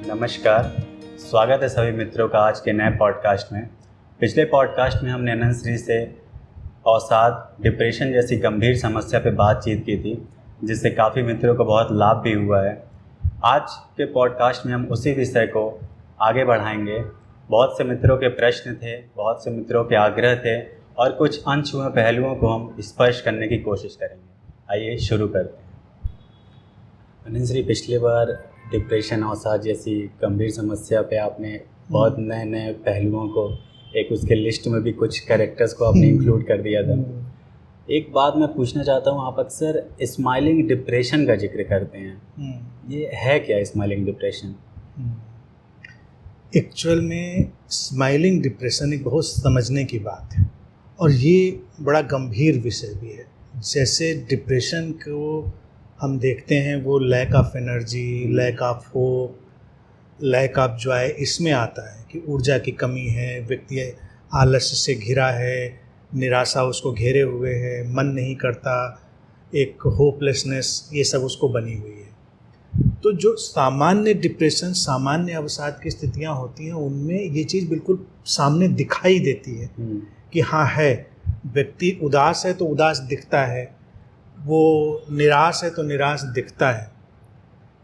नमस्कार। स्वागत है सभी मित्रों का आज के नए पॉडकास्ट में। पिछले पॉडकास्ट में हमने नैनन से अवसाद, डिप्रेशन जैसी गंभीर समस्या पर बातचीत की थी, जिससे काफ़ी मित्रों को बहुत लाभ भी हुआ है। आज के पॉडकास्ट में हम उसी विषय को आगे बढ़ाएंगे। बहुत से मित्रों के प्रश्न थे, बहुत से मित्रों के आग्रह थे और कुछ अनछुए पहलुओं को हम स्पर्श करने की कोशिश करेंगे। आइए शुरू करते हैं। नैनन, पिछली बार डिप्रेशन, अवसाद जैसी गंभीर समस्या पे आपने बहुत नए नए पहलुओं को, एक उसके लिस्ट में भी कुछ कैरेक्टर्स को आपने इंक्लूड कर दिया था। एक बात मैं पूछना चाहता हूँ, आप अक्सर स्माइलिंग डिप्रेशन का जिक्र करते हैं, ये है क्या स्माइलिंग डिप्रेशन? एक्चुअल में स्माइलिंग डिप्रेशन एक बहुत समझने की बात है और ये बड़ा गंभीर विषय भी है। जैसे डिप्रेशन को हम देखते हैं वो lack of energy, lack of hope, lack of joy, इसमें आता है कि ऊर्जा की कमी है, व्यक्ति आलस्य से घिरा है, निराशा उसको घेरे हुए है, मन नहीं करता, एक होपलेसनेस, ये सब उसको बनी हुई है। तो जो सामान्य डिप्रेशन, सामान्य अवसाद की स्थितियां होती हैं, उनमें ये चीज़ बिल्कुल सामने दिखाई देती है कि हाँ है, व्यक्ति उदास है तो उदास दिखता है, वो निराश है तो निराश दिखता है।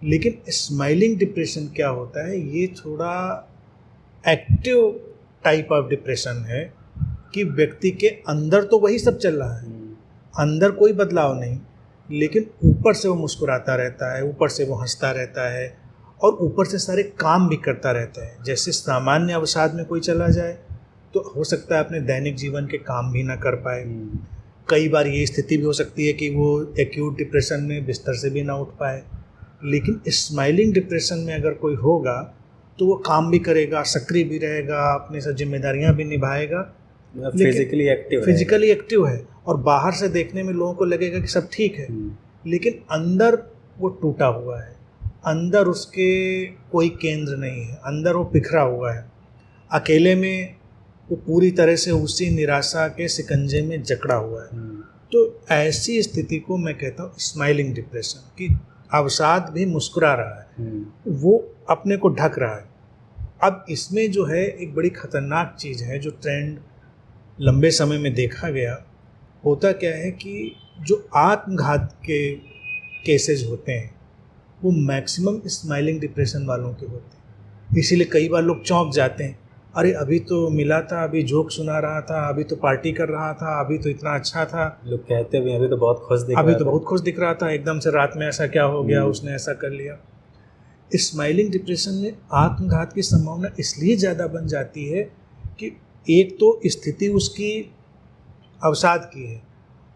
लेकिन स्माइलिंग डिप्रेशन क्या होता है, ये थोड़ा एक्टिव टाइप ऑफ डिप्रेशन है कि व्यक्ति के अंदर तो वही सब चल रहा है, अंदर कोई बदलाव नहीं, लेकिन ऊपर से वो मुस्कुराता रहता है, ऊपर से वो हंसता रहता है और ऊपर से सारे काम भी करता रहता है। जैसे सामान्य अवसाद में कोई चला जाए तो हो सकता है अपने दैनिक जीवन के काम भी ना कर पाए। कई बार ये स्थिति भी हो सकती है कि वो एक्यूट डिप्रेशन में बिस्तर से भी ना उठ पाए। लेकिन स्माइलिंग डिप्रेशन में अगर कोई होगा तो वो काम भी करेगा, सक्रिय भी रहेगा, अपनी सब जिम्मेदारियां भी निभाएगा, फिजिकली एक्टिव है और बाहर से देखने में लोगों को लगेगा कि सब ठीक है, लेकिन अंदर वो टूटा हुआ है, अंदर उसके कोई केंद्र नहीं है, अंदर वो बिखरा हुआ है, अकेले में वो पूरी तरह से उसी निराशा के शिकंजे में जकड़ा हुआ है। तो ऐसी स्थिति को मैं कहता हूँ स्माइलिंग डिप्रेशन, कि अवसाद भी मुस्कुरा रहा है, वो अपने को ढक रहा है। अब इसमें जो है एक बड़ी खतरनाक चीज़ है, जो ट्रेंड लंबे समय में देखा गया, होता क्या है कि जो आत्मघात के केसेस होते हैं वो मैक्सिमम स्माइलिंग डिप्रेशन वालों के होते हैं। इसीलिए कई बार लोग चौंक जाते हैं, अरे अभी तो मिला था, अभी जोक सुना रहा था, अभी तो पार्टी कर रहा था, अभी तो इतना अच्छा था। लोग कहते भी अभी तो बहुत खुश दिख रहा था, एकदम से रात में ऐसा क्या हो गया, उसने ऐसा कर लिया। स्माइलिंग डिप्रेशन में आत्मघात की संभावना इसलिए ज़्यादा बन जाती है कि एक तो स्थिति उसकी अवसाद की है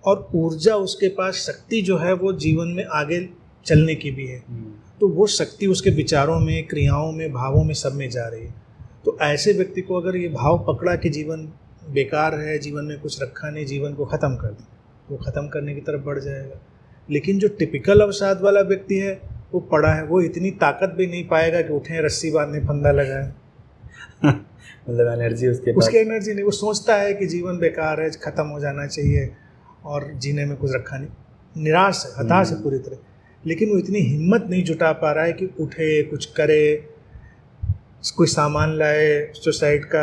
और ऊर्जा उसके पास, शक्ति जो है वो जीवन में आगे चलने की भी है, तो वो शक्ति उसके विचारों में, क्रियाओं में, भावों में, सब में जा रही है। तो ऐसे व्यक्ति को अगर ये भाव पकड़ा कि जीवन बेकार है, जीवन में कुछ रखा नहीं, जीवन को ख़त्म कर दे, वो ख़त्म करने की तरफ बढ़ जाएगा। लेकिन जो टिपिकल अवसाद वाला व्यक्ति है, वो पड़ा है, वो इतनी ताकत भी नहीं पाएगा कि उठें, रस्सी बांधने, फंदा लगाए मतलब एनर्जी उसकी एनर्जी नहीं। वो सोचता है कि जीवन बेकार है, ख़त्म हो जाना चाहिए और जीने में कुछ रखा नहीं, निराश है, हताश है पूरी तरह। लेकिन वो इतनी हिम्मत नहीं जुटा पा रहा है कि उठे, कुछ करे, कोई सामान लाए सुसाइड का,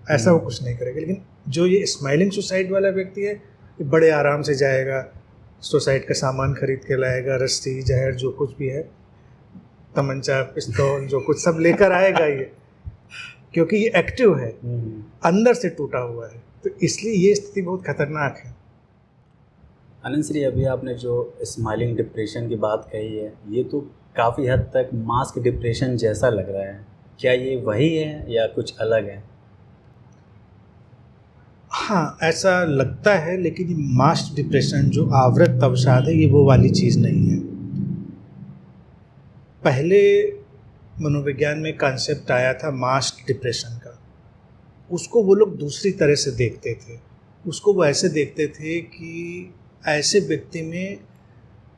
ऐसा वो कुछ नहीं करेगा। लेकिन जो ये स्माइलिंग सुसाइड वाला व्यक्ति है, ये बड़े आराम से जाएगा, सुसाइड का सामान खरीद के लाएगा, रस्सी, जहर, जो कुछ भी है, तमंचा, पिस्तौल, जो कुछ सब लेकर आएगा ये, क्योंकि ये एक्टिव है, अंदर से टूटा हुआ है। तो इसलिए ये स्थिति बहुत खतरनाक है। आनंद श्री, अभी आपने जो स्माइलिंग डिप्रेशन की बात कही है, ये तो काफ़ी हद तक मास्क डिप्रेशन जैसा लग रहा है। क्या ये वही है या कुछ अलग है? हाँ, ऐसा लगता है, लेकिन ये मास्क डिप्रेशन, जो आवृत अवसाद है, ये वो वाली चीज़ नहीं है। पहले मनोविज्ञान में कॉन्सेप्ट आया था मास्क डिप्रेशन का, उसको वो लोग दूसरी तरह से देखते थे। उसको वो ऐसे देखते थे कि ऐसे व्यक्ति में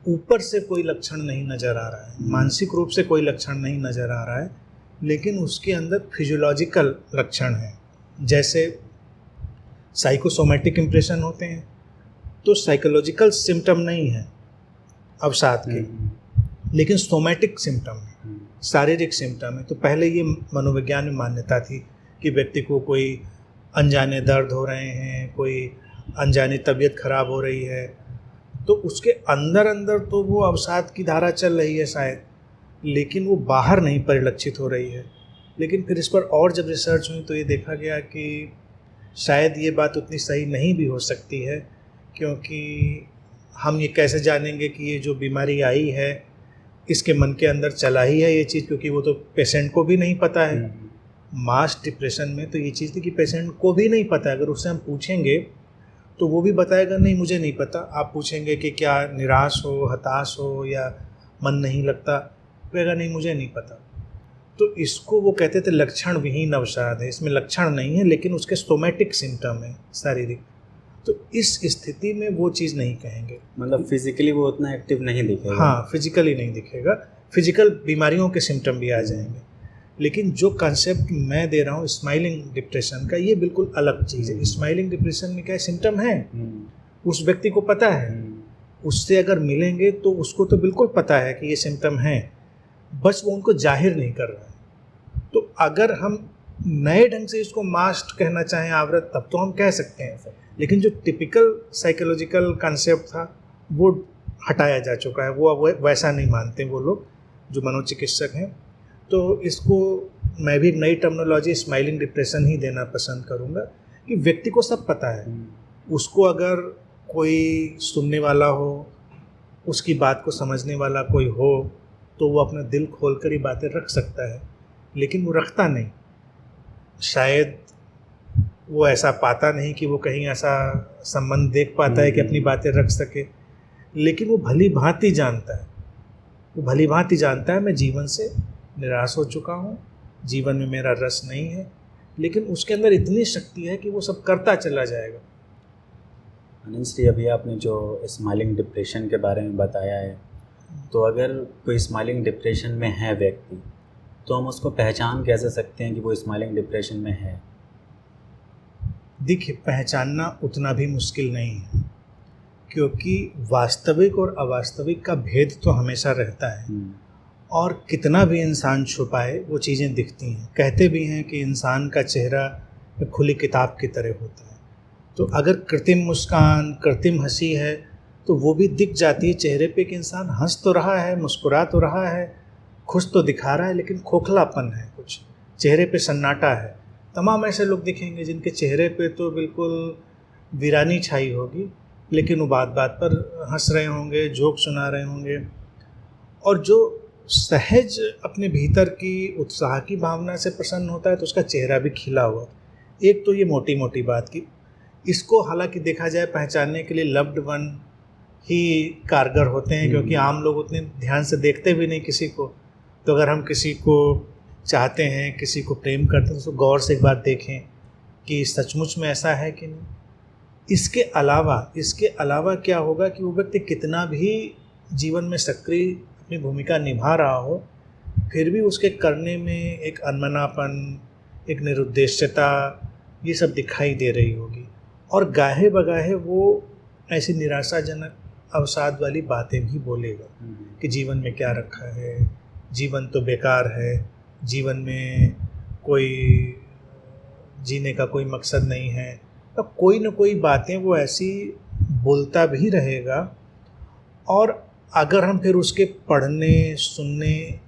ऊपर से कोई लक्षण नहीं नज़र आ रहा है, मानसिक रूप से कोई लक्षण नहीं नज़र आ रहा है, लेकिन उसके अंदर फिजियोलॉजिकल लक्षण हैं। जैसे साइकोसोमेटिक इम्प्रेशन होते हैं, तो साइकोलॉजिकल सिम्टम नहीं है अवसाद के, लेकिन सोमैटिक सिम्टम है। शारीरिक सिम्टम है तो पहले ये मनोविज्ञान में मान्यता थी कि व्यक्ति को कोई अनजाने दर्द हो रहे हैं, कोई अनजानी तबीयत खराब हो रही है, तो उसके अंदर अंदर तो वो अवसाद की धारा चल रही है शायद, लेकिन वो बाहर नहीं परिलक्षित हो रही है। लेकिन फिर इस पर और जब रिसर्च हुई तो ये देखा गया कि शायद ये बात उतनी सही नहीं भी हो सकती है, क्योंकि हम ये कैसे जानेंगे कि ये जो बीमारी आई है इसके मन के अंदर चला ही है ये चीज़, क्योंकि वो तो पेशेंट को भी नहीं पता है। मास डिप्रेशन में तो ये चीज़ थी कि पेशेंट को भी नहीं पता है। अगर उससे हम पूछेंगे तो वो भी बताएगा नहीं मुझे नहीं पता। आप पूछेंगे कि क्या निराश हो, हताश हो या मन नहीं लगता, कहेगा नहीं मुझे नहीं पता। तो इसको वो कहते थे लक्षण विहीन अवसाद है, इसमें लक्षण नहीं है लेकिन उसके सोमैटिक सिम्टम है शारीरिक। तो इस स्थिति में वो चीज़ नहीं कहेंगे, मतलब फिजिकली वो उतना एक्टिव नहीं दिखेगा। हाँ, फिजिकली नहीं दिखेगा, फिजिकल बीमारियों के सिम्टम भी आ जाएंगे। लेकिन जो कंसेप्ट मैं दे रहा हूँ स्माइलिंग डिप्रेशन का, ये बिल्कुल अलग चीज़ है। स्माइलिंग डिप्रेशन में क्या सिम्टम है, उस व्यक्ति को पता है, उससे अगर मिलेंगे तो उसको तो बिल्कुल पता है कि ये सिम्टम है, बस वो उनको जाहिर नहीं कर रहा है। तो अगर हम नए ढंग से इसको मास्क कहना चाहें, आवृत, तब तो हम कह सकते हैं, लेकिन जो टिपिकल साइकोलॉजिकल कंसेप्ट था वो हटाया जा चुका है। वो अब वैसा नहीं मानते वो लोग जो मनोचिकित्सक हैं। तो इसको मैं भी नई टर्मिनोलॉजी स्माइलिंग डिप्रेशन ही देना पसंद करूँगा कि व्यक्ति को सब पता है। उसको अगर कोई सुनने वाला हो, उसकी बात को समझने वाला कोई हो, तो वो अपना दिल खोल कर ही बातें रख सकता है, लेकिन वो रखता नहीं। शायद वो ऐसा पाता नहीं कि वो कहीं ऐसा संबंध देख पाता है कि अपनी बातें रख सके, लेकिन वो भली भांति जानता है, वो भली भांति जानता है मैं जीवन से निराश हो चुका हूँ, जीवन में मेरा रस नहीं है, लेकिन उसके अंदर इतनी शक्ति है कि वो सब करता चला जाएगा। आनंद श्री, अभी आपने जो स्माइलिंग डिप्रेशन के बारे में बताया है, तो अगर कोई स्माइलिंग डिप्रेशन में है व्यक्ति, तो हम उसको पहचान कैसे सकते हैं कि वो स्माइलिंग डिप्रेशन में है? देखिए, पहचानना उतना भी मुश्किल नहीं है, क्योंकि वास्तविक और अवास्तविक का भेद तो हमेशा रहता है, और कितना भी इंसान छुपाए वो चीज़ें दिखती हैं। कहते भी हैं कि इंसान का चेहरा एक खुली किताब की तरह होता है। तो अगर कृत्रिम मुस्कान, कृत्रिम हंसी है तो वो भी दिख जाती है चेहरे पे कि इंसान हंस तो रहा है, मुस्कुरा तो रहा है, खुश तो दिखा रहा है, लेकिन खोखलापन है, कुछ चेहरे पे सन्नाटा है। तमाम ऐसे लोग दिखेंगे जिनके चेहरे पे तो बिल्कुल वीरानी छाई होगी, लेकिन वो बात बात पर हंस रहे होंगे, जोक सुना रहे होंगे। और जो सहज अपने भीतर की उत्साह की भावना से प्रसन्न होता है तो उसका चेहरा भी खिला हुआ। एक तो ये मोटी मोटी बात की, इसको हालांकि देखा जाए पहचानने के लिए लव्ड वन ही कारगर होते हैं, क्योंकि आम लोग उतने ध्यान से देखते भी नहीं किसी को। तो अगर हम किसी को चाहते हैं, किसी को प्रेम करते हैं, तो गौर से एक बार देखें कि सचमुच में ऐसा है कि नहीं। इसके अलावा क्या होगा कि वो व्यक्ति कितना भी जीवन में सक्रिय अपनी भूमिका निभा रहा हो, फिर भी उसके करने में एक अनमनापन, एक निरुद्देश्यता, ये सब दिखाई दे रही होगी। और गाहे बगाहे वो ऐसी निराशाजनक अवसाद वाली बातें भी बोलेगा कि जीवन में क्या रखा है, जीवन तो बेकार है, जीवन में कोई जीने का कोई मकसद नहीं है। तो कोई न कोई बातें वो ऐसी बोलता भी रहेगा। और अगर हम फिर उसके पढ़ने, सुनने,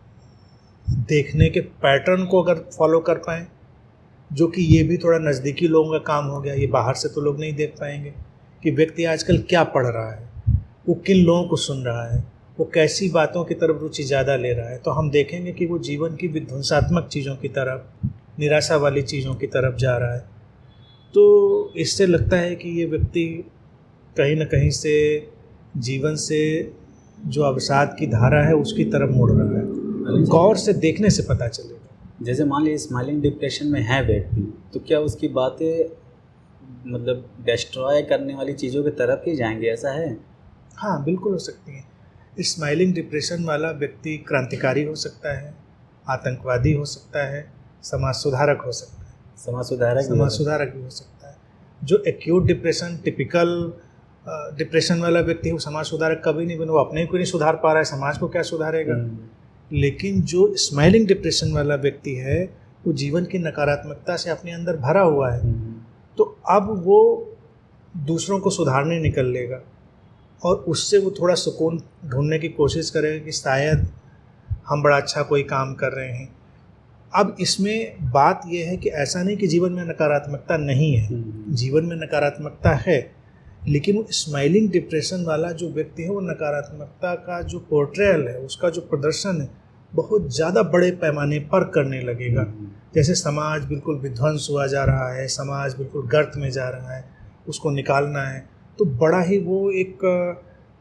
देखने के पैटर्न को अगर फॉलो कर पाएँ, जो कि ये भी थोड़ा नज़दीकी लोगों का काम हो गया, ये बाहर से तो लोग नहीं देख पाएंगे कि व्यक्ति आजकल क्या पढ़ रहा है, वो किन लोगों को सुन रहा है, वो कैसी बातों की तरफ रुचि ज़्यादा ले रहा है, तो हम देखेंगे कि वो जीवन की विध्वंसात्मक चीज़ों की तरफ, निराशा वाली चीज़ों की तरफ जा रहा है। तो इससे लगता है कि ये व्यक्ति कहीं ना कहीं से जीवन से जो अवसाद की धारा है उसकी तरफ मुड़ रहा है। गौर से देखने से पता चलेगा। जैसे मान लीजिए स्माइलिंग डिप्रेशन में है व्यक्ति, तो क्या उसकी बातें मतलब डिस्ट्रॉय करने वाली चीज़ों की तरफ ही जाएंगे, ऐसा है? हाँ, बिल्कुल हो सकती है। स्माइलिंग डिप्रेशन वाला व्यक्ति क्रांतिकारी हो सकता है, आतंकवादी हो सकता है, समाज सुधारक हो सकता है। समाज सुधारक भी हो सकता है। जो एक्यूट डिप्रेशन, टिपिकल डिप्रेशन वाला व्यक्ति वो समाज सुधारक कभी नहीं बने। वो अपने को नहीं सुधार पा रहा है, समाज को क्या सुधारेगा। लेकिन जो स्माइलिंग डिप्रेशन वाला व्यक्ति है वो जीवन की नकारात्मकता से अपने अंदर भरा हुआ है, तो अब वो दूसरों को सुधारने निकल लेगा और उससे वो थोड़ा सुकून ढूंढने की कोशिश करेगा कि शायद हम बड़ा अच्छा कोई काम कर रहे हैं। अब इसमें बात यह है कि ऐसा नहीं कि जीवन में नकारात्मकता नहीं है, जीवन में नकारात्मकता है, लेकिन वो स्माइलिंग डिप्रेशन वाला जो व्यक्ति है वो नकारात्मकता का जो पोर्ट्रेयल है, उसका जो प्रदर्शन है बहुत ज़्यादा बड़े पैमाने पर करने लगेगा। जैसे समाज बिल्कुल विध्वंस हुआ जा रहा है, समाज बिल्कुल गर्त में जा रहा है, उसको निकालना है, तो बड़ा ही वो एक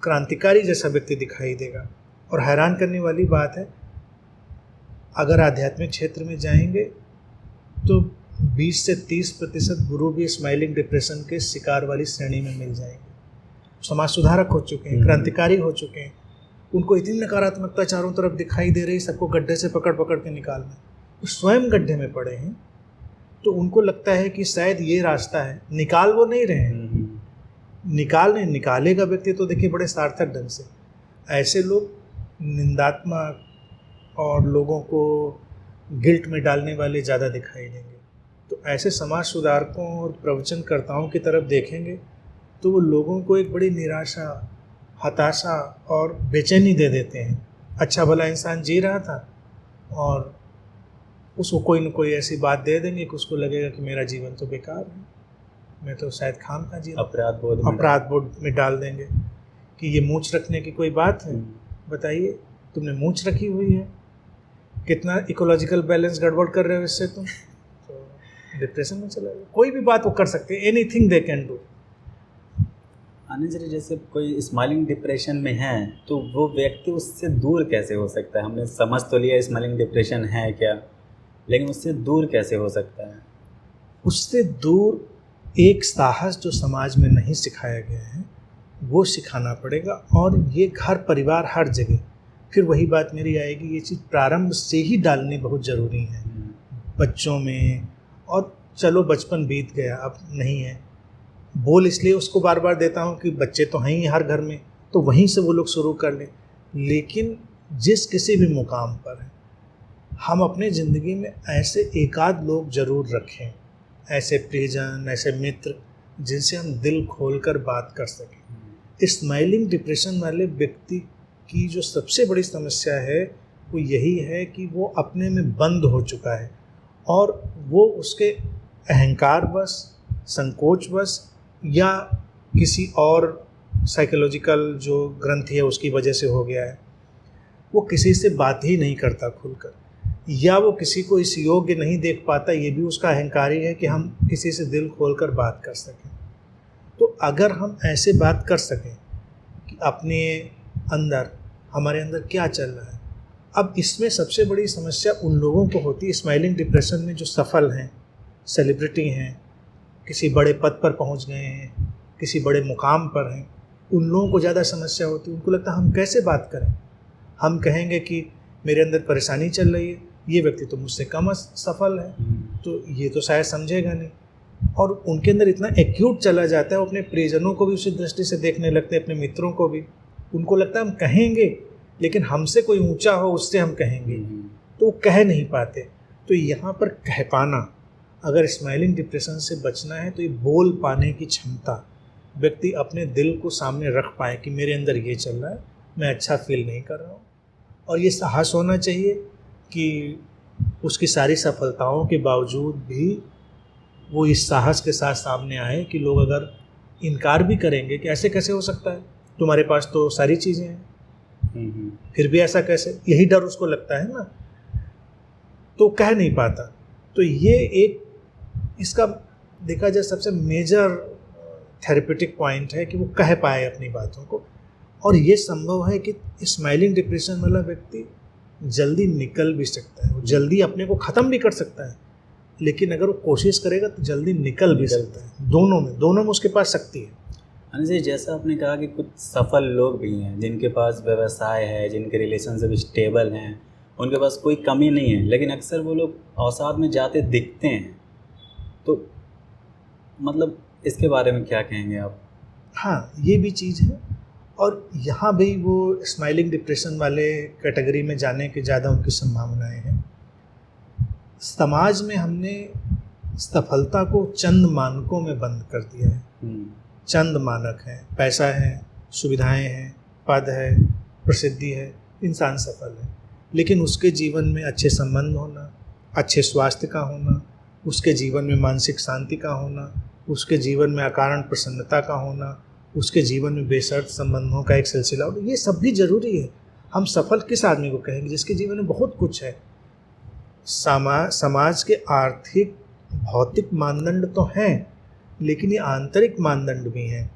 क्रांतिकारी जैसा व्यक्ति दिखाई देगा। और हैरान करने वाली बात है, अगर आध्यात्मिक क्षेत्र में जाएंगे तो 20 से 30% गुरु भी स्माइलिंग डिप्रेशन के शिकार वाली श्रेणी में मिल जाएंगे। समाज सुधारक हो चुके हैं, क्रांतिकारी हो चुके हैं, उनको इतनी नकारात्मकता चारों तरफ दिखाई दे रही, सबको गड्ढे से पकड़ पकड़ के निकालना, वो स्वयं गड्ढे में पड़े हैं, तो उनको लगता है कि शायद ये रास्ता है। निकाल वो नहीं रहे हैं, निकालेगा व्यक्ति तो देखिए बड़े सार्थक ढंग से। ऐसे लोग निंदात्मक और लोगों को गिल्ट में डालने वाले ज़्यादा दिखाई देंगे। तो ऐसे समाज सुधारकों और प्रवचनकर्ताओं की तरफ देखेंगे तो वो लोगों को एक बड़ी निराशा, हताशा और बेचैनी दे देते हैं। अच्छा भला इंसान जी रहा था और उसको कोई न कोई ऐसी बात दे देंगे कि उसको लगेगा कि मेरा जीवन तो बेकार है, मैं तो शायद खाम खा जी, अपराध बोध में डाल देंगे कि ये मूंछ रखने की कोई बात है। बताइए, तुमने मूंछ रखी हुई है, कितना इकोलॉजिकल बैलेंस गड़बड़ कर रहे हो इससे तुम, तो डिप्रेशन में चला जाए। कोई भी बात वो कर सकते हैं, anything they can do. Anand ji, जैसे कोई स्माइलिंग डिप्रेशन में है तो वो व्यक्ति उससे दूर कैसे हो सकता है? हमने समझ तो लिया स्माइलिंग डिप्रेशन है क्या, लेकिन उससे दूर कैसे हो सकता है? उससे दूर एक साहस जो समाज में नहीं सिखाया गया है वो सिखाना पड़ेगा। और ये घर परिवार हर जगह, फिर वही बात मेरी आएगी, ये चीज़ प्रारंभ से ही डालनी बहुत ज़रूरी है बच्चों में। और चलो बचपन बीत गया, अब नहीं है, बोल इसलिए उसको बार बार देता हूँ कि बच्चे तो हैं ही हर घर में, तो वहीं से वो लोग शुरू कर लें। लेकिन जिस किसी भी मुकाम पर है, हम अपने ज़िंदगी में ऐसे एकाध लोग ज़रूर रखें, ऐसे प्रियजन, ऐसे मित्र जिनसे हम दिल खोलकर बात कर सकें। स्माइलिंग डिप्रेशन वाले व्यक्ति की जो सबसे बड़ी समस्या है वो यही है कि वो अपने में बंद हो चुका है और वो उसके अहंकारवश, संकोचवश या किसी और साइकोलॉजिकल जो ग्रंथि है उसकी वजह से हो गया है। वो किसी से बात ही नहीं करता खुलकर, या वो किसी को इस योग्य नहीं देख पाता, ये भी उसका अहंकार ही है कि हम किसी से दिल खोलकर बात कर सकें। तो अगर हम ऐसे बात कर सकें कि अपने अंदर, हमारे अंदर क्या चल रहा है। अब इसमें सबसे बड़ी समस्या उन लोगों को होती है स्माइलिंग डिप्रेशन में जो सफल हैं, सेलिब्रिटी हैं, किसी बड़े पद पर पहुंच गए हैं, किसी बड़े मुकाम पर हैं, उन लोगों को ज़्यादा समस्या होती है। उनको लगता है हम कैसे बात करें, हम कहेंगे कि मेरे अंदर परेशानी चल रही है, ये व्यक्ति तो मुझसे कम सफल है, तो ये तो शायद समझेगा नहीं। और उनके अंदर इतना एक्यूट चला जाता है, वो अपने प्रियजनों को भी उसी दृष्टि से देखने लगते हैं, अपने मित्रों को भी। उनको लगता है हम कहेंगे, लेकिन हमसे कोई ऊंचा हो उससे हम कहेंगे, तो वो कह नहीं पाते। तो यहाँ पर कह पाना, अगर स्माइलिंग डिप्रेशन से बचना है तो ये बोल पाने की क्षमता, व्यक्ति अपने दिल को सामने रख पाए कि मेरे अंदर ये चल रहा है, मैं अच्छा फील नहीं कर रहा हूँ। और ये साहस होना चाहिए कि उसकी सारी सफलताओं के बावजूद भी वो इस साहस के साथ सामने आए कि लोग अगर इनकार भी करेंगे कि ऐसे कैसे हो सकता है, तुम्हारे पास तो सारी चीज़ें हैं, फिर भी ऐसा कैसे, यही डर उसको लगता है ना, तो कह नहीं पाता। तो ये एक इसका देखा जाए सबसे मेजर थेरेपेटिक पॉइंट है कि वो कह पाए अपनी बातों को। और ये संभव है कि स्माइलिंग डिप्रेशन वाला व्यक्ति जल्दी निकल भी सकता है, वो जल्दी अपने को ख़त्म भी कर सकता है, लेकिन अगर वो कोशिश करेगा तो जल्दी निकल भी सकता है। दोनों में उसके पास शक्ति है। अनिल जी, जैसा आपने कहा कि कुछ सफल लोग भी हैं जिनके पास व्यवसाय है, जिनके रिलेशनशिप स्टेबल हैं, उनके पास कोई कमी नहीं है, लेकिन अक्सर वो लोग अवसाद में जाते दिखते हैं, तो मतलब इसके बारे में क्या कहेंगे आप? हाँ, ये भी चीज़ है। और यहाँ भी वो स्माइलिंग डिप्रेशन वाले कैटेगरी में जाने की ज़्यादा उनकी संभावनाएं हैं। समाज में हमने सफलता को चंद मानकों में बंद कर दिया है। चंद मानक हैं, पैसा है, सुविधाएं हैं, पद है, प्रसिद्धि है, इंसान सफल है। लेकिन उसके जीवन में अच्छे संबंध होना, अच्छे स्वास्थ्य का होना, उसके जीवन में मानसिक शांति का होना, उसके जीवन में अकारण प्रसन्नता का होना, उसके जीवन में बेशर्त संबंधों का एक सिलसिला होना, ये सब भी जरूरी है। हम सफल किस आदमी को कहेंगे? जिसके जीवन में बहुत कुछ है। समाज के आर्थिक भौतिक मानदंड तो हैं, लेकिन ये आंतरिक मानदंड भी हैं।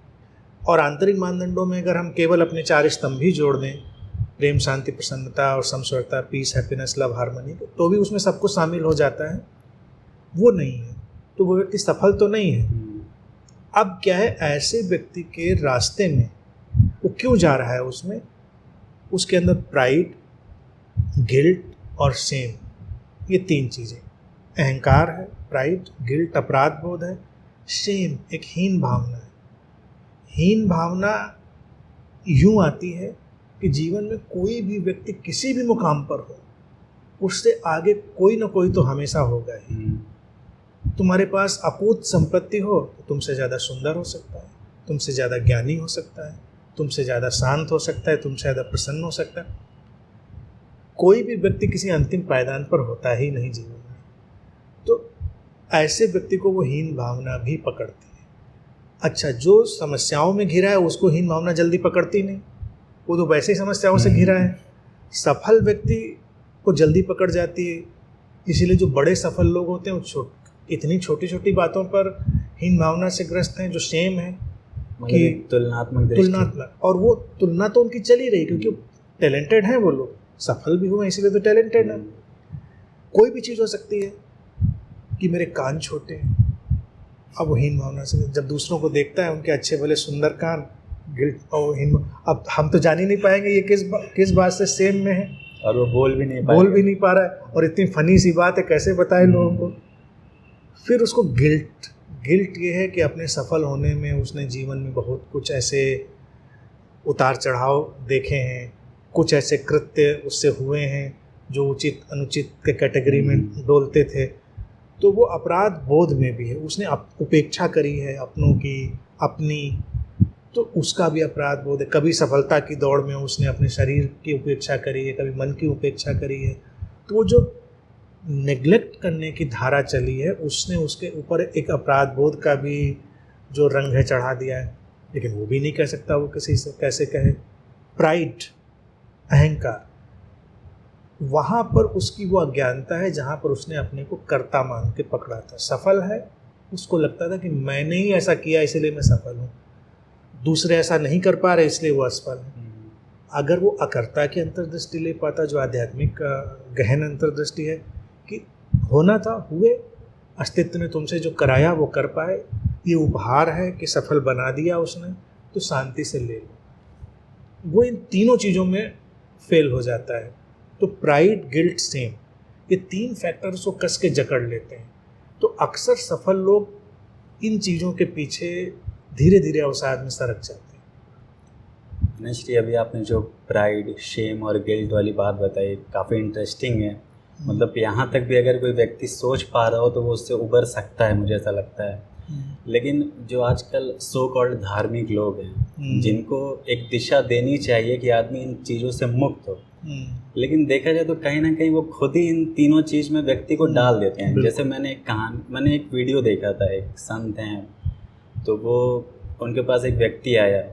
और आंतरिक मानदंडों में अगर हम केवल अपने 4 स्तंभ ही जोड़ दें, प्रेम, शांति, प्रसन्नता और समस्वरता, पीस, हैप्पीनेस, लव, हार्मनी, तो भी उसमें सब कुछ शामिल हो जाता है। वो नहीं है तो वो व्यक्ति सफल तो नहीं है। अब क्या है, ऐसे व्यक्ति के रास्ते में वो क्यों जा रहा है? उसके अंदर प्राइड, गिल्ट और शेम, ये 3 चीज़ें। अहंकार है, प्राइड, गिल्ट अपराध बोध है, शेम एक हीन भावना है। हीन भावना यूं आती है कि जीवन में कोई भी व्यक्ति किसी भी मुकाम पर हो, उससे आगे कोई ना कोई तो हमेशा होगा ही। तुम्हारे पास अपूत संपत्ति हो तो तुमसे ज़्यादा सुंदर हो सकता है, तुमसे ज़्यादा ज्ञानी हो सकता है, तुमसे ज़्यादा शांत हो सकता है, तुमसे ज़्यादा प्रसन्न हो सकता है। कोई भी व्यक्ति किसी अंतिम पायदान पर होता ही नहीं जीवन में। तो ऐसे व्यक्ति को वो हीन भावना भी पकड़ती है। अच्छा, जो समस्याओं में घिरा है उसको हीन भावना जल्दी पकड़ती नहीं, वो तो वैसे ही समस्याओं से घिरा है। सफल व्यक्ति को जल्दी पकड़ जाती है। इसीलिए जो बड़े सफल लोग होते हैं वो इतनी छोटी छोटी बातों पर हीन भावना से ग्रस्त हैं, जो शेम है कि तुलनात्मक। और वो तुलना तो उनकी चल ही रही, क्योंकि टैलेंटेड हैं वो लोग, सफल भी हुए इसीलिए तो टैलेंटेड है। कोई भी चीज़ हो सकती है कि मेरे कान छोटे हैं, अब वो हीन भावना से जब दूसरों को देखता है उनके अच्छे भले सुंदर कान, गिल्ट और हीन। अब हम तो जान ही नहीं पाएंगे ये किस बात से सेम में है, और वो बोल भी नहीं पा रहा है। और इतनी फनी सी बात है, कैसे बताए लोगों को। फिर उसको गिल्ट ये है कि अपने सफल होने में उसने जीवन में बहुत कुछ ऐसे उतार चढ़ाव देखे हैं, कुछ ऐसे कृत्य उससे हुए हैं जो उचित अनुचित के कैटेगरी में डोलते थे। तो वो अपराध बोध में भी है, उसने उपेक्षा करी है अपनों की, अपनी, तो उसका भी अपराध बोध है। कभी सफलता की दौड़ में उसने अपने शरीर की उपेक्षा करी है, कभी मन की उपेक्षा करी है। तो वो जो नेग्लेक्ट करने की धारा चली है, उसने उसके ऊपर एक अपराध बोध का भी जो रंग है चढ़ा दिया है। लेकिन वो भी नहीं कह सकता वो किसी से, कैसे कहे। प्राइड, अहंकार, वहाँ पर उसकी वो अज्ञानता है जहाँ पर उसने अपने को कर्ता मान के पकड़ा था। सफल है, उसको लगता था कि मैंने ही ऐसा किया इसलिए मैं सफल हूँ, दूसरे ऐसा नहीं कर पा रहे इसलिए वो असफल है। अगर वो अकर्ता की अंतर्दृष्टि ले पाता, जो आध्यात्मिक गहन अंतर्दृष्टि है कि होना था हुए, अस्तित्व ने तुमसे जो कराया वो कर पाए, ये उपहार है कि सफल बना दिया उसने, तो शांति से ले लो। वो इन तीनों चीज़ों में फेल हो जाता है। तो प्राइड, गिल्ट, शेम, ये 3 फैक्टर्स को कस के जकड़ लेते हैं। तो अक्सर सफल लोग इन चीज़ों के पीछे धीरे धीरे अवसाद में सरक जाते हैं। नेक्स्ट, अभी आपने जो प्राइड, शेम और गिल्ट वाली बात बताई, काफ़ी इंटरेस्टिंग है। मतलब यहाँ तक भी अगर कोई व्यक्ति सोच पा रहा हो तो वो उससे उबर सकता है, मुझे ऐसा लगता है। लेकिन जो आजकल सो कॉल्ड धार्मिक लोग हैं, जिनको एक दिशा देनी चाहिए कि आदमी इन चीज़ों से मुक्त हो, लेकिन देखा जाए तो कहीं ना कहीं वो खुद ही इन तीनों चीज़ में व्यक्ति को डाल देते हैं। जैसे मैंने एक वीडियो देखा था, एक संत हैं, तो वो उनके पास एक व्यक्ति आया,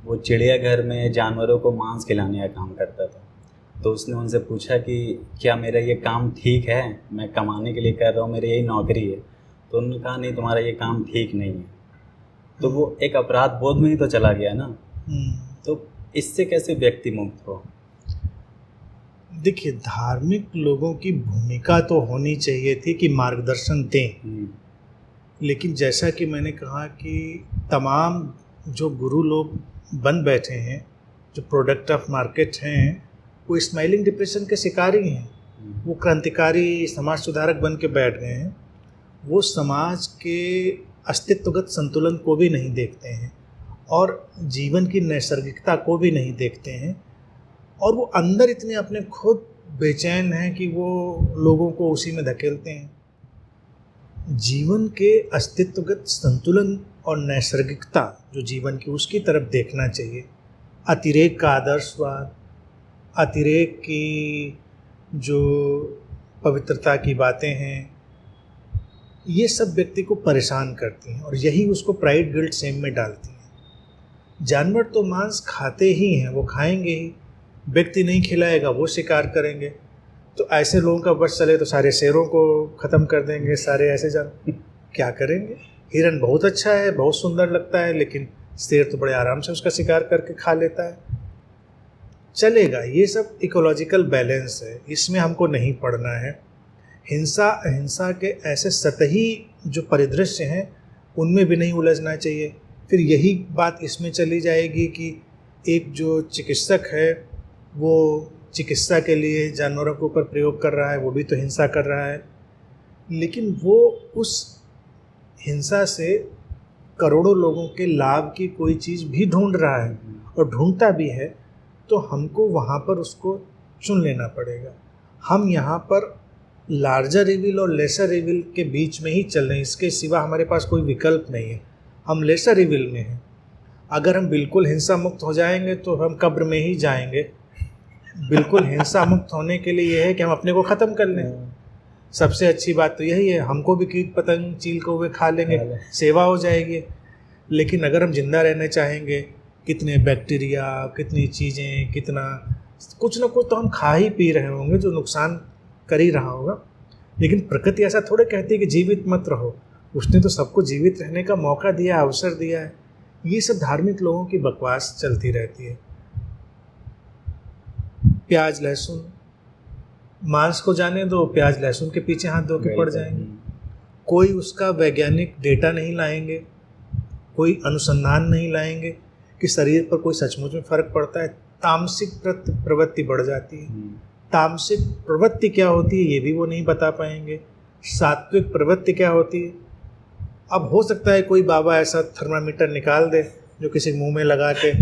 वो चिड़ियाघर में जानवरों को मांस खिलाने का काम करता था। तो उसने उनसे पूछा कि क्या मेरा ये काम ठीक है, मैं कमाने के लिए कर रहा हूँ, मेरी यही नौकरी है। तो उन्होंने कहा नहीं, तुम्हारा ये काम ठीक नहीं है। तो वो एक अपराध बोध में ही तो चला गया ना। तो इससे कैसे व्यक्ति मुक्त हो? देखिए, धार्मिक लोगों की भूमिका तो होनी चाहिए थी कि मार्गदर्शन दें, लेकिन जैसा कि मैंने कहा कि तमाम जो गुरु लोग बन बैठे हैं, जो प्रोडक्ट ऑफ मार्केट हैं, वो स्माइलिंग डिप्रेशन के शिकार ही हैं। वो क्रांतिकारी समाज सुधारक बन के बैठ गए हैं। वो समाज के अस्तित्वगत संतुलन को भी नहीं देखते हैं और जीवन की नैसर्गिकता को भी नहीं देखते हैं, और वो अंदर इतने अपने खुद बेचैन हैं कि वो लोगों को उसी में धकेलते हैं। जीवन के अस्तित्वगत संतुलन और नैसर्गिकता जो जीवन की, उसकी तरफ देखना चाहिए। अतिरेक का आदर्शवाद, अतिरेक की जो पवित्रता की बातें हैं, ये सब व्यक्ति को परेशान करती हैं और यही उसको प्राइड, गिल्ट, शेम में डालती हैं। जानवर तो मांस खाते ही हैं, वो खाएंगे ही। व्यक्ति नहीं खिलाएगा, वो शिकार करेंगे। तो ऐसे लोगों का बस चले तो सारे शेरों को ख़त्म कर देंगे, सारे ऐसे जानवर क्या करेंगे। हिरन बहुत अच्छा है, बहुत सुंदर लगता है, लेकिन शेर तो बड़े आराम से उसका शिकार करके खा लेता है। चलेगा, ये सब इकोलॉजिकल बैलेंस है, इसमें हमको नहीं पढ़ना है। हिंसा अहिंसा के ऐसे सतही जो परिदृश्य हैं उनमें भी नहीं उलझना चाहिए। फिर यही बात इसमें चली जाएगी कि एक जो चिकित्सक है वो चिकित्सा के लिए जानवरों के ऊपर प्रयोग कर रहा है, वो भी तो हिंसा कर रहा है, लेकिन वो उस हिंसा से करोड़ों लोगों के लाभ की कोई चीज़ भी ढूंढ रहा है और ढूंढता भी है। तो हमको वहाँ पर उसको चुन लेना पड़ेगा। हम यहाँ पर लार्जर इविल और लेसर इविल के बीच में ही चल रहे हैं, इसके सिवा हमारे पास कोई विकल्प नहीं है। हम लेसर इविल में हैं। अगर हम बिल्कुल हिंसा मुक्त हो जाएंगे तो हम कब्र में ही जाएंगे। बिल्कुल हिंसा मुक्त होने के लिए यह है कि हम अपने को ख़त्म कर लें। सबसे अच्छी बात तो यही है, हमको भी कीट पतंग चील को हुए खा लेंगे, सेवा हो जाएगी। लेकिन अगर हम जिंदा रहने चाहेंगे, कितने बैक्टीरिया, कितनी चीज़ें, कितना कुछ ना कुछ तो हम खा ही पी रहे होंगे जो नुकसान कर ही रहा होगा। लेकिन प्रकृति ऐसा थोड़े कहती है कि जीवित मत रहो, उसने तो सबको जीवित रहने का मौका दिया, अवसर दिया है। ये सब धार्मिक लोगों की बकवास चलती रहती है। प्याज लहसुन, मांस को जाने दो, प्याज लहसुन के पीछे हाथ धो के पड़ जाएंगे। कोई उसका वैज्ञानिक डेटा नहीं लाएंगे, कोई अनुसंधान नहीं लाएंगे कि शरीर पर कोई सचमुच में फ़र्क पड़ता है। तामसिक प्रवृत्ति बढ़ जाती है। तामसिक प्रवृत्ति क्या होती है ये भी वो नहीं बता पाएंगे। सात्विक प्रवृत्ति क्या होती है। अब हो सकता है कोई बाबा ऐसा थर्मामीटर निकाल दे जो किसी मुंह में लगा के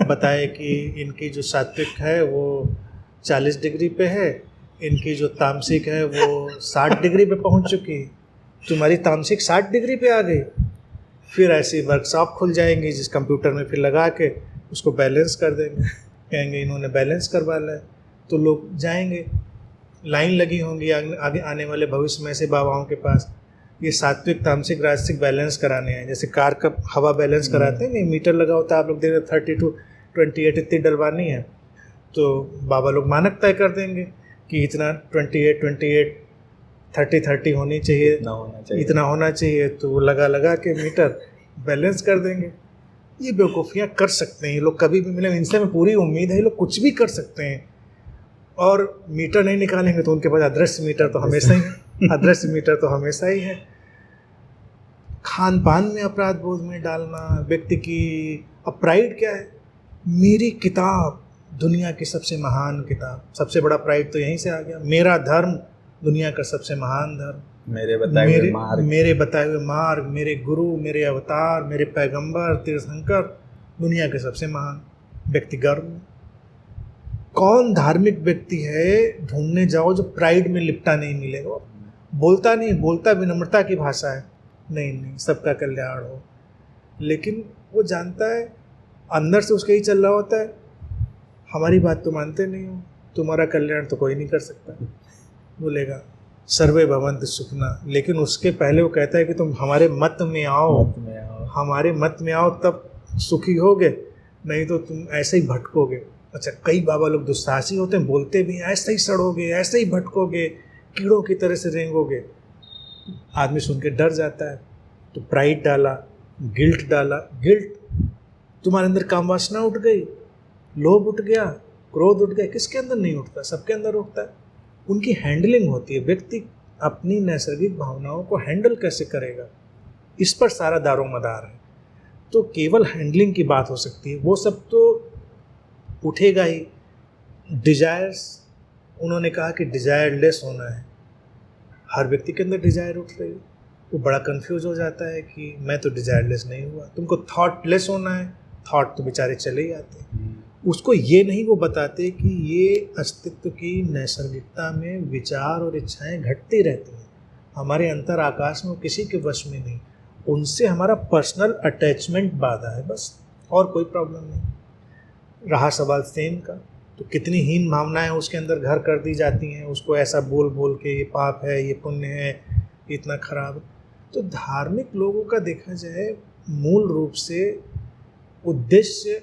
बताए कि इनकी जो सात्विक है वो 40 डिग्री पे है, इनकी जो तामसिक है वो 60 डिग्री पे पहुंच चुकी है, तुम्हारी तामसिक 60 डिग्री पे आ गई। फिर ऐसी वर्कशॉप खुल जाएंगी जिस कंप्यूटर में फिर लगा के उसको बैलेंस कर देंगे, कहेंगे इन्होंने बैलेंस करवा लिया। तो लोग जाएंगे, लाइन लगी होंगी आगे आने वाले भविष्य में ऐसे बाबाओं के पास, ये सात्विक तामसिक राजसिक बैलेंस कराने हैं। जैसे कार का हवा बैलेंस कराते हैं, नहीं मीटर लगा होता है, आप लोग देख रहे 32 28 इतनी डलवानी है, तो बाबा लोग मानक तय कर देंगे कि इतना 28 30 होनी चाहिए, इतना होना चाहिए। तो वो लगा के मीटर बैलेंस कर देंगे। ये बेवकूफ़ियाँ कर सकते हैं ये लोग, कभी भी मिले, इनसे में पूरी उम्मीद है ये लोग कुछ भी कर सकते हैं। और मीटर नहीं निकालेंगे तो उनके पास अदृश्य मीटर तो हमेशा ही है, अदृश्य मीटर तो हमेशा ही है। खान पान में अपराध बोध में डालना व्यक्ति की, अब प्राइड क्या है, मेरी किताब दुनिया की सबसे महान किताब, सबसे बड़ा प्राइड तो यहीं से आ गया। मेरा धर्म दुनिया का सबसे महान धर्म, मेरे बताए हुए मार्ग, मेरे गुरु, मेरे अवतार, मेरे पैगंबर, तीर्थंकर दुनिया के सबसे महान। व्यक्ति गर्व में कौन धार्मिक व्यक्ति है ढूंढने जाओ जो प्राइड में लिपटा नहीं मिलेगा। बोलता नहीं, बोलता विनम्रता की भाषा है, नहीं सबका कल्याण हो, लेकिन वो जानता है अंदर से उसके ही चल रहा होता है, हमारी बात तो मानते नहीं हो, तुम्हारा कल्याण तो कोई नहीं कर सकता। बोलेगा सर्वे भवन्तु सुखिनः, लेकिन उसके पहले वो कहता है कि तुम हमारे मत में आओ, हमारे मत में आओ तब सुखी होगे, नहीं तो तुम ऐसे ही भटकोगे। अच्छा, कई बाबा लोग दुस्साहसी होते हैं, बोलते भी ऐसे ही सड़ोगे, ऐसे ही भटकोगे, कीड़ों की तरह से रेंगोगे। आदमी सुन के डर जाता है। तो प्राइड डाला, गिल्ट डाला। गिल्ट, तुम्हारे अंदर काम वासना उठ गई, लोभ उठ गया, क्रोध उठ गया, किसके अंदर नहीं उठता, सबके अंदर उठता है। उनकी हैंडलिंग होती है। व्यक्ति अपनी नैसर्गिक भावनाओं को हैंडल कैसे करेगा, इस पर सारा दारोमदार है। तो केवल हैंडलिंग की बात हो सकती है, वो सब तो उठेगा ही। डिजायर्स, उन्होंने कहा कि डिजायरलेस होना है। हर व्यक्ति के अंदर डिजायर उठ रही है, वो बड़ा कंफ्यूज हो जाता है कि मैं तो डिजायरलेस नहीं हुआ। तुमको थॉटलेस होना है, थॉट तो बेचारे चले ही आते हैं। उसको ये नहीं वो बताते कि ये अस्तित्व की नैसर्गिकता में विचार और इच्छाएं घटती रहती हैं, हमारे अंतर आकाश में वो किसी के वश में नहीं, उनसे हमारा पर्सनल अटैचमेंट बाधा है बस, और कोई प्रॉब्लम नहीं। रहा सवाल सेम का, तो कितनी हीन भावनाएं उसके अंदर घर कर दी जाती हैं, उसको ऐसा बोल बोल के ये पाप है, ये पुण्य है, ये इतना खराब है। तो धार्मिक लोगों का देखा जाए मूल रूप से उद्देश्य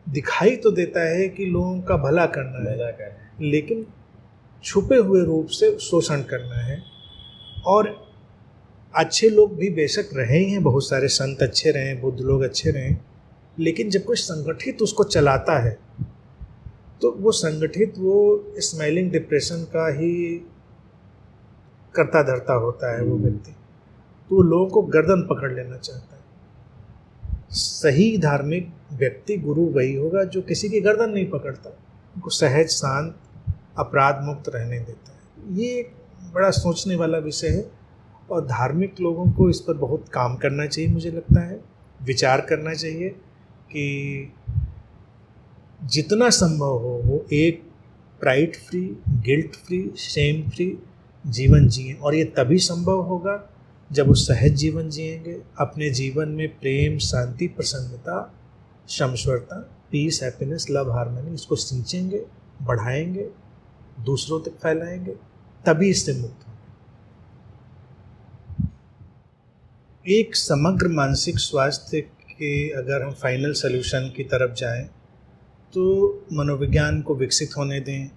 दिखाई तो देता है कि लोगों का भला करना है, लेकिन छुपे हुए रूप से शोषण करना है। और अच्छे लोग भी बेशक रहे ही हैं, बहुत सारे संत अच्छे रहे, बुद्ध लोग अच्छे रहे, लेकिन जब कोई संगठित उसको चलाता है तो वो संगठित वो स्माइलिंग डिप्रेशन का ही करता धरता होता है वो व्यक्ति, तो वो लोगों को गर्दन पकड़ लेना चाहता है। सही धार्मिक व्यक्ति गुरु वही होगा जो किसी की गर्दन नहीं पकड़ता, उनको सहज शांत अपराध मुक्त रहने देता है। ये एक बड़ा सोचने वाला विषय है और धार्मिक लोगों को इस पर बहुत काम करना चाहिए, मुझे लगता है विचार करना चाहिए कि जितना संभव हो वो एक pride free, guilt free, shame free जीवन जिए। और ये तभी संभव होगा जब वो सहज जीवन जिएंगे, अपने जीवन में प्रेम, शांति, प्रसन्नता, समश्वरता, पीस, हैप्पीनेस, लव, हार्मनी इसको सींचेंगे, बढ़ाएंगे, दूसरों तक फैलाएंगे, तभी इससे मुक्त होंगे। एक समग्र मानसिक स्वास्थ्य के अगर हम फाइनल सॉल्यूशन की तरफ जाएं तो मनोविज्ञान को विकसित होने दें,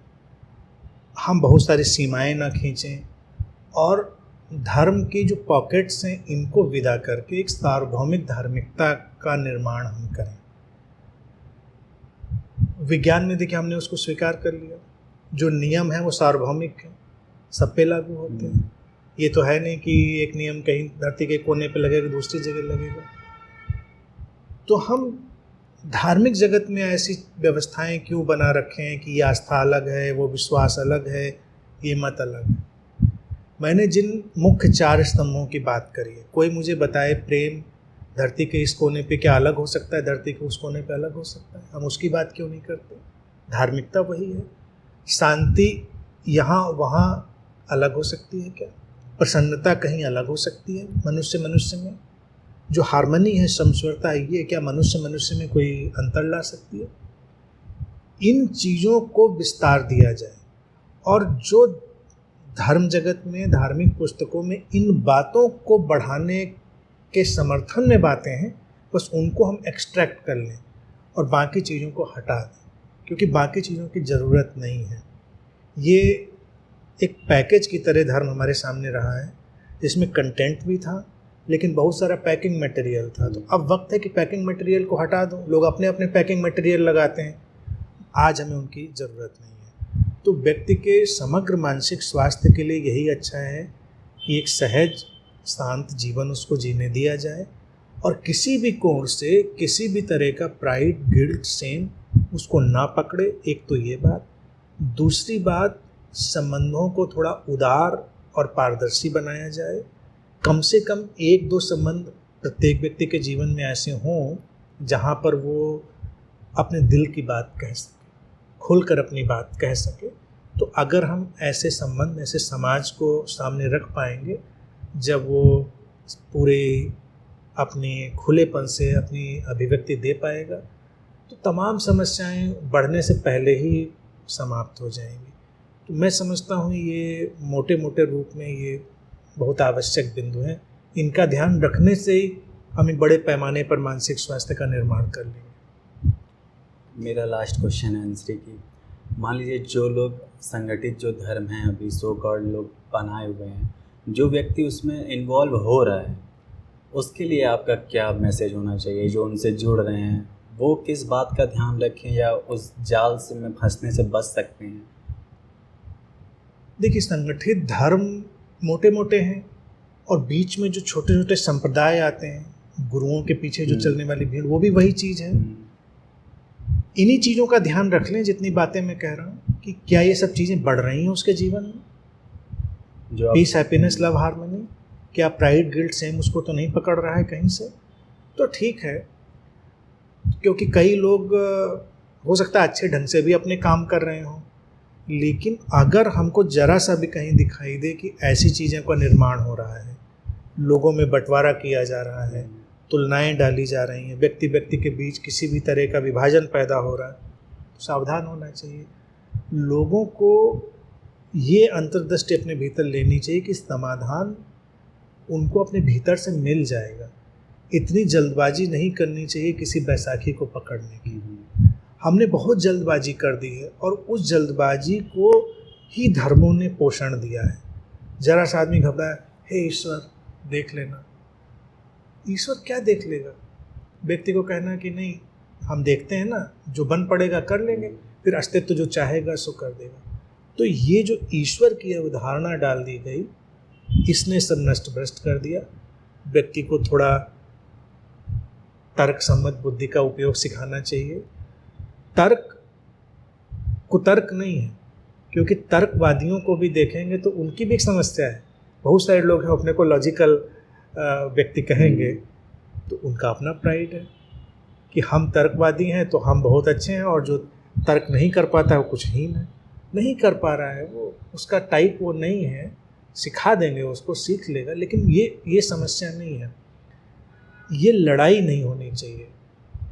हम बहुत सारी सीमाएं ना खींचें और धर्म की जो पॉकेट्स हैं इनको विदा करके एक सार्वभौमिक धार्मिकता का निर्माण हम करें। विज्ञान में देखिए हमने उसको स्वीकार कर लिया, जो नियम है वो सार्वभौमिक है, सब पे लागू होते हैं। ये तो है नहीं कि एक नियम कहीं धरती के कोने पे लगेगा दूसरी जगह लगेगा। तो हम धार्मिक जगत में ऐसी व्यवस्थाएं क्यों बना रखे हैं कि ये आस्था अलग है, वो विश्वास अलग है, ये मत अलग है। मैंने जिन मुख्य 4 स्तंभों की बात करी है, कोई मुझे बताए प्रेम धरती के इस कोने पे क्या अलग हो सकता है, धरती के उस कोने पे अलग हो सकता है, हम उसकी बात क्यों नहीं करते। धार्मिकता वही है। शांति यहाँ वहाँ अलग हो सकती है क्या, प्रसन्नता कहीं अलग हो सकती है मनुष्य मनुष्य में, जो हार्मनी है, समश्वरता है, ये क्या मनुष्य मनुष्य में कोई अंतर ला सकती है। इन चीज़ों को विस्तार दिया जाए और जो धर्म जगत में, धार्मिक पुस्तकों में इन बातों को बढ़ाने के समर्थन में बातें हैं, बस उनको हम एक्सट्रैक्ट कर लें और बाकी चीज़ों को हटा दें, क्योंकि बाकी चीज़ों की ज़रूरत नहीं है। ये एक पैकेज की तरह धर्म हमारे सामने रहा है, जिसमें कंटेंट भी था लेकिन बहुत सारा पैकिंग मटेरियल था। तो अब वक्त है कि पैकिंग मटेरियल को हटा दो। लोग अपने अपने पैकिंग मटेरियल लगाते हैं, आज हमें उनकी ज़रूरत नहीं है। तो व्यक्ति के समग्र मानसिक स्वास्थ्य के लिए यही अच्छा है कि एक सहज शांत जीवन उसको जीने दिया जाए और किसी भी कोण से किसी भी तरह का प्राइड, गिल्ट, शेम उसको ना पकड़े। एक तो ये बात। दूसरी बात, संबंधों को थोड़ा उदार और पारदर्शी बनाया जाए। कम से कम 1-2 संबंध प्रत्येक व्यक्ति के जीवन में ऐसे हों जहाँ पर वो अपने दिल की बात कह सके, खुलकर अपनी बात कह सके। तो अगर हम ऐसे संबंध, ऐसे समाज को सामने रख पाएंगे, जब वो पूरे अपने खुलेपन से अपनी अभिव्यक्ति दे पाएगा, तो तमाम समस्याएं बढ़ने से पहले ही समाप्त हो जाएंगी। तो मैं समझता हूँ ये मोटे मोटे रूप में ये बहुत आवश्यक बिंदु हैं। इनका ध्यान रखने से ही हम बड़े पैमाने पर मानसिक स्वास्थ्य का निर्माण कर लेंगे। मेरा लास्ट क्वेश्चन है अंशरी की, मान लीजिए जो लोग संगठित जो धर्म हैं अभी सो कॉल्ड लोग बनाए हुए हैं, जो व्यक्ति उसमें इन्वॉल्व हो रहा है, उसके लिए आपका क्या मैसेज होना चाहिए? जो उनसे जुड़ रहे हैं वो किस बात का ध्यान रखें या उस जाल से में फंसने से बच सकते हैं? देखिए, संगठित धर्म मोटे मोटे हैं और बीच में जो छोटे छोटे संप्रदाय आते हैं, गुरुओं के पीछे जो चलने वाली भीड़, वो भी वही चीज़ है। इन्हीं चीज़ों का ध्यान रख लें जितनी बातें मैं कह रहा हूँ, कि क्या ये सब चीज़ें बढ़ रही हैं उसके जीवन में, जो पीस, हैप्पीनेस, लव, हार्मनी, क्या प्राइड, गिल्ट, शेम उसको तो नहीं पकड़ रहा है कहीं से। तो ठीक है, क्योंकि कई लोग हो सकता है अच्छे ढंग से भी अपने काम कर रहे हों, लेकिन अगर हमको ज़रा सा भी कहीं दिखाई दे कि ऐसी चीज़ों का निर्माण हो रहा है, लोगों में बंटवारा किया जा रहा है, तुलनाएं डाली जा रही हैं, व्यक्ति व्यक्ति के बीच किसी भी तरह का विभाजन पैदा हो रहा है, तो सावधान होना चाहिए। लोगों को ये अंतर्दृष्टि अपने भीतर लेनी चाहिए कि समाधान उनको अपने भीतर से मिल जाएगा। इतनी जल्दबाजी नहीं करनी चाहिए किसी बैसाखी को पकड़ने की। हमने बहुत जल्दबाजी कर दी है और उस जल्दबाजी को ही धर्मों ने पोषण दिया है। जरा सा आदमी घबराया, हे ईश्वर देख लेना। ईश्वर क्या देख लेगा? व्यक्ति को कहना कि नहीं, हम देखते हैं ना, जो बन पड़ेगा कर लेंगे, फिर अस्तित्व जो चाहेगा सो कर देगा। तो ये जो ईश्वर की अवधारणा डाल दी गई, इसने सब नष्ट भ्रष्ट कर दिया। व्यक्ति को थोड़ा तर्क सम्मत बुद्धि का उपयोग सिखाना चाहिए। तर्क कुतर्क नहीं है, क्योंकि तर्कवादियों को भी देखेंगे तो उनकी भी एक समस्या है। बहुत सारे लोग हैं अपने को लॉजिकल व्यक्ति कहेंगे, तो उनका अपना प्राइड है कि हम तर्कवादी हैं तो हम बहुत अच्छे हैं, और जो तर्क नहीं कर पाता है वो कुछ हीन है। नहीं कर पा रहा है, वो उसका टाइप वो नहीं है, सिखा देंगे उसको, सीख लेगा। लेकिन ये समस्या नहीं है। ये लड़ाई नहीं होनी चाहिए।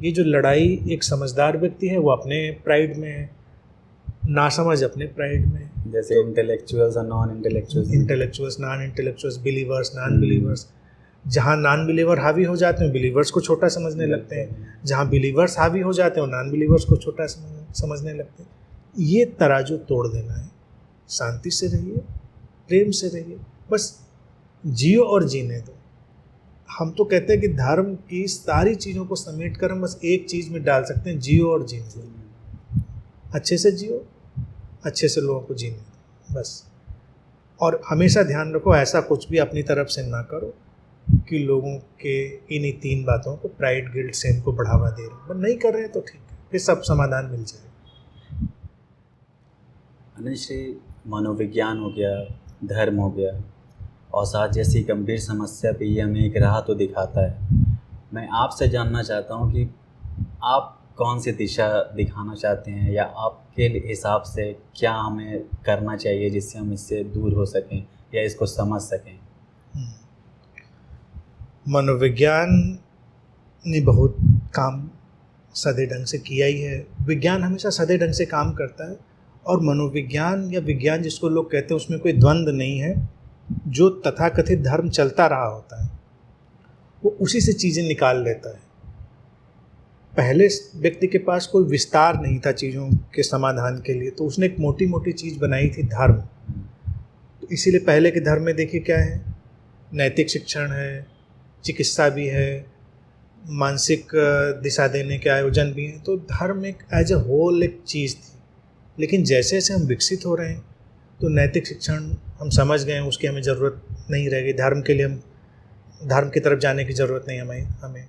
ये जो लड़ाई, एक समझदार व्यक्ति है वो अपने प्राइड में है, नासमझ अपने प्राइड में है। जैसे इंटेलेक्चुअल्स और non intellectuals, non intellectuals, believers, non believers. जहाँ नॉन बिलीवर हावी हो जाते हैं, बिलीवर्स को छोटा समझने लगते हैं। जहाँ बिलीवर्स हावी हो जाते हैं, नॉन बिलीवर्स को छोटा समझने लगते हैं। ये तराजू तोड़ देना है। शांति से रहिए, प्रेम से रहिए, बस जियो और जीने दो। हम तो कहते हैं कि धर्म की सारी चीज़ों को समेट कर हम बस एक चीज़ में डाल सकते हैं, जियो और जीने दो। अच्छे से जियो, अच्छे से लोगों को जीने दो, बस। और हमेशा ध्यान रखो, ऐसा कुछ भी अपनी तरफ से ना करो कि लोगों के इन्हीं 3 बातों को, प्राइड, गिल्ट, शेम को बढ़ावा दे रहे हो। पर नहीं कर रहे हैं तो ठीक है, फिर सब समाधान मिल जाएगा। अनुश्री, मनोविज्ञान हो गया, धर्म हो गया, अवसाद जैसी गंभीर समस्या पे ये हमें एक राह तो दिखाता है। मैं आपसे जानना चाहता हूँ कि आप कौन सी दिशा दिखाना चाहते हैं, या आपके हिसाब से क्या हमें करना चाहिए जिससे हम इससे दूर हो सकें या इसको समझ सकें? मनोविज्ञान ने बहुत काम सदे ढंग से किया ही है। विज्ञान हमेशा सदे ढंग से काम करता है, और मनोविज्ञान या विज्ञान जिसको लोग कहते हैं, उसमें कोई द्वंद्व नहीं है। जो तथाकथित धर्म चलता रहा होता है वो उसी से चीज़ें निकाल लेता है। पहले व्यक्ति के पास कोई विस्तार नहीं था चीज़ों के समाधान के लिए, तो उसने एक मोटी मोटी चीज़ बनाई थी, धर्म। तो इसीलिए पहले के धर्म में देखिए क्या है, नैतिक शिक्षण है, चिकित्सा भी है, मानसिक दिशा देने के आयोजन भी हैं। तो धर्म एक एज ए होल एक चीज़ थी। लेकिन जैसे जैसे हम विकसित हो रहे हैं तो नैतिक शिक्षण हम समझ गए हैं, उसकी हमें ज़रूरत नहीं रह गई। धर्म के लिए हम धर्म की तरफ जाने की ज़रूरत नहीं हमें।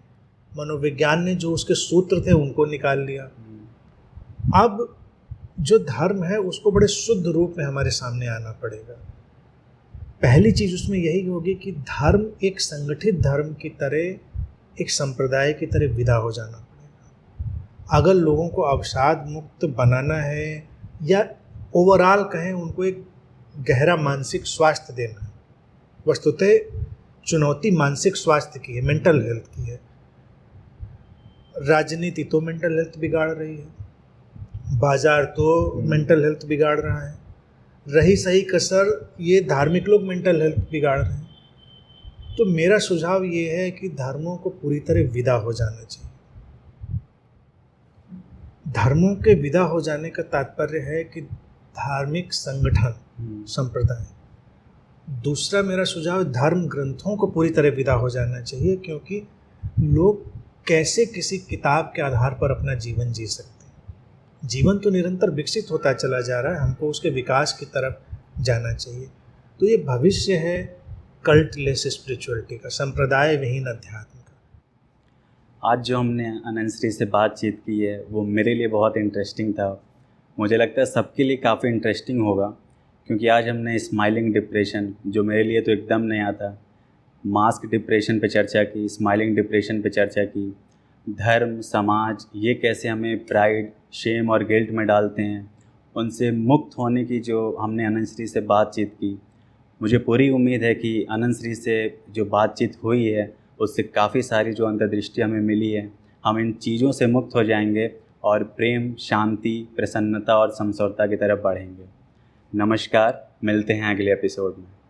मनोविज्ञान ने जो उसके सूत्र थे उनको निकाल लिया। अब जो धर्म है उसको बड़े शुद्ध रूप में हमारे सामने आना पड़ेगा। पहली चीज़ उसमें यही होगी कि धर्म एक संगठित धर्म की तरह, एक संप्रदाय की तरह विदा हो जाना पड़ेगा। अगर लोगों को अवसाद मुक्त बनाना है, या ओवरऑल कहें उनको एक गहरा मानसिक स्वास्थ्य देना है, वस्तुतः चुनौती मानसिक स्वास्थ्य की है, मेंटल हेल्थ की है। राजनीति तो मेंटल हेल्थ बिगाड़ रही है, बाजार तो मेंटल हेल्थ बिगाड़ रहा है, रही सही कसर ये धार्मिक लोग मेंटल हेल्थ बिगाड़ रहे हैं। तो मेरा सुझाव ये है कि धर्मों को पूरी तरह विदा हो जाना चाहिए। धर्मों के विदा हो जाने का तात्पर्य है कि धार्मिक संगठन, संप्रदाय। दूसरा मेरा सुझाव, धर्म ग्रंथों को पूरी तरह विदा हो जाना चाहिए, क्योंकि लोग कैसे किसी किताब के आधार पर अपना जीवन जी सकते हैं। जीवन तो निरंतर विकसित होता चला जा रहा है, हमको उसके विकास की तरफ जाना चाहिए। तो ये भविष्य है कल्टलेस स्पिरिचुअलिटी का, संप्रदाय विहीन अध्यात्म का। आज जो हमने अनंत से बातचीत की है वो मेरे लिए बहुत इंटरेस्टिंग था। मुझे लगता है सबके लिए काफ़ी इंटरेस्टिंग होगा, क्योंकि आज हमने स्माइलिंग डिप्रेशन, जो मेरे लिए तो एकदम नया था, मास्क डिप्रेशन पे चर्चा की, स्माइलिंग डिप्रेशन पे चर्चा की, धर्म, समाज ये कैसे हमें प्राइड, शेम और गिल्ट में डालते हैं, उनसे मुक्त होने की जो हमने अनंत श्री से बातचीत की, मुझे पूरी उम्मीद है कि अनंत श्री से जो बातचीत हुई है उससे काफ़ी सारी जो अंतर्दृष्टि हमें मिली है, हम इन चीज़ों से मुक्त हो जाएंगे और प्रेम, शांति, प्रसन्नता और समसौता की तरफ बढ़ेंगे। नमस्कार, मिलते हैं अगले एपिसोड में।